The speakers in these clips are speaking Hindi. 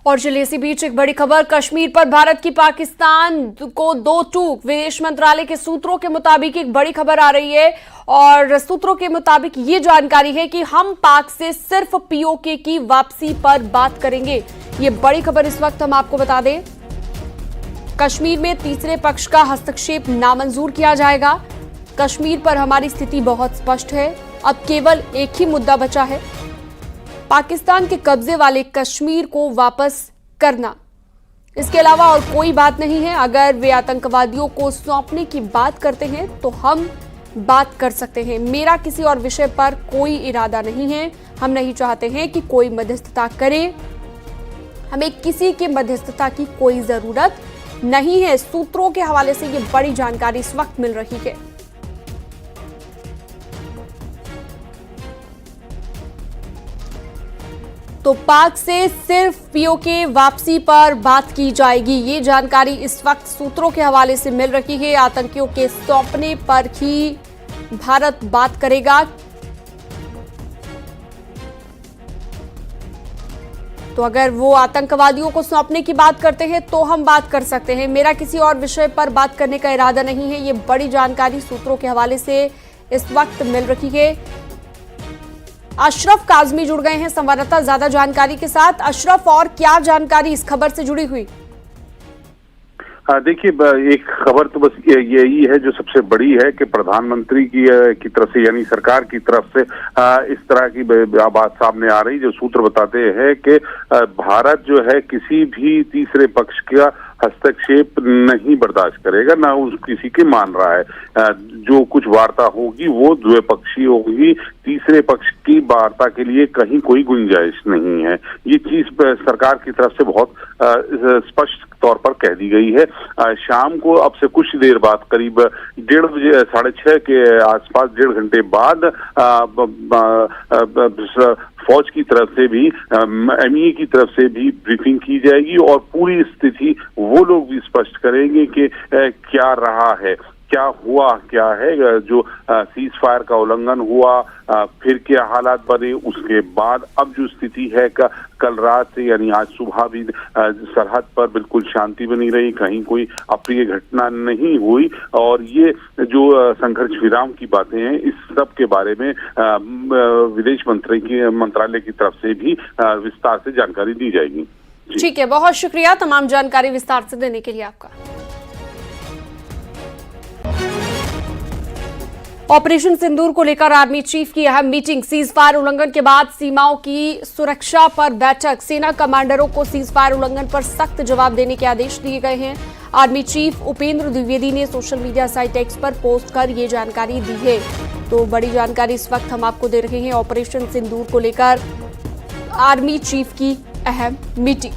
और चलिए इसी बीच एक बड़ी खबर, कश्मीर पर भारत की पाकिस्तान को दो टूक। विदेश मंत्रालय के सूत्रों के मुताबिक एक बड़ी खबर आ रही है और सूत्रों के मुताबिक ये जानकारी है कि हम पाक से सिर्फ पीओके की वापसी पर बात करेंगे। ये बड़ी खबर इस वक्त हम आपको बता दें, कश्मीर में तीसरे पक्ष का हस्तक्षेप नामंजूर किया जाएगा। कश्मीर पर हमारी स्थिति बहुत स्पष्ट है, अब केवल एक ही मुद्दा बचा है, पाकिस्तान के कब्जे वाले कश्मीर को वापस करना। इसके अलावा और कोई बात नहीं है। अगर वे आतंकवादियों को सौंपने की बात करते हैं तो हम बात कर सकते हैं। मेरा किसी और विषय पर कोई इरादा नहीं है। हम नहीं चाहते हैं कि कोई मध्यस्थता करे। हमें किसी के मध्यस्थता की कोई जरूरत नहीं है। सूत्रों के हवाले से ये बड़ी जानकारी इस वक्त मिल रही है। तो पाक से सिर्फ पीओके वापसी पर बात की जाएगी। ये जानकारी इस वक्त सूत्रों के हवाले से मिल रही है। आतंकियों के सौंपने पर ही भारत बात करेगा। तो अगर वो आतंकवादियों को सौंपने की बात करते हैं तो हम बात कर सकते हैं। मेरा किसी और विषय पर बात करने का इरादा नहीं है। ये बड़ी जानकारी सूत्रों के हवाले से इस वक्त मिल रही है। अशरफ काजमी जुड़ गए हैं संवाददाता ज्यादा जानकारी के साथ। अशरफ, और क्या जानकारी इस खबर से जुड़ी हुई? देखिए, एक खबर तो बस यही है जो सबसे बड़ी है कि प्रधानमंत्री की तरफ से, यानी सरकार की तरफ से इस तरह की बात सामने आ रही, जो सूत्र बताते हैं कि भारत जो है किसी भी तीसरे पक्ष का हस्तक्षेप नहीं बर्दाश्त करेगा, ना उस किसी के मान रहा है। जो कुछ वार्ता होगी वो द्विपक्षीय होगी, तीसरे पक्ष की वार्ता के लिए कहीं कोई गुंजाइश नहीं है। ये चीज सरकार की तरफ से बहुत स्पष्ट तौर पर कह दी गई है। शाम को अब से कुछ देर बाद, करीब 1:30 बजे, 6:30 के आसपास, 1.5 घंटे बाद फौज की तरफ से भी, एमईए की तरफ से भी ब्रीफिंग की जाएगी और पूरी स्थिति वो लोग भी स्पष्ट करेंगे कि क्या रहा है, क्या हुआ, क्या है, जो सीज फायर का उल्लंघन हुआ, फिर क्या हालात बने, उसके बाद अब जो स्थिति है कल रात से, यानी आज सुबह भी सरहद पर बिल्कुल शांति बनी रही, कहीं कोई अप्रिय घटना नहीं हुई। और ये जो संघर्ष विराम की बातें हैं, इस सब के बारे में विदेश मंत्रालय की तरफ से भी विस्तार से जानकारी दी जाएगी। ठीक है, बहुत शुक्रिया तमाम जानकारी विस्तार से देने के लिए आपका। ऑपरेशन सिंदूर को लेकर आर्मी चीफ की अहम मीटिंग। सीज फायर उल्लंघन के बाद सीमाओं की सुरक्षा पर बैठक। सेना कमांडरों को सीज फायर उल्लंघन पर सख्त जवाब देने के आदेश दिए गए हैं। आर्मी चीफ उपेंद्र द्विवेदी ने सोशल मीडिया साइट एक्स पर पोस्ट कर ये जानकारी दी है। तो बड़ी जानकारी इस वक्त हम आपको दे रहे हैं। ऑपरेशन सिंदूर को लेकर आर्मी चीफ की अहम मीटिंग।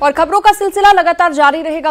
और खबरों का सिलसिला लगातार जारी रहेगा।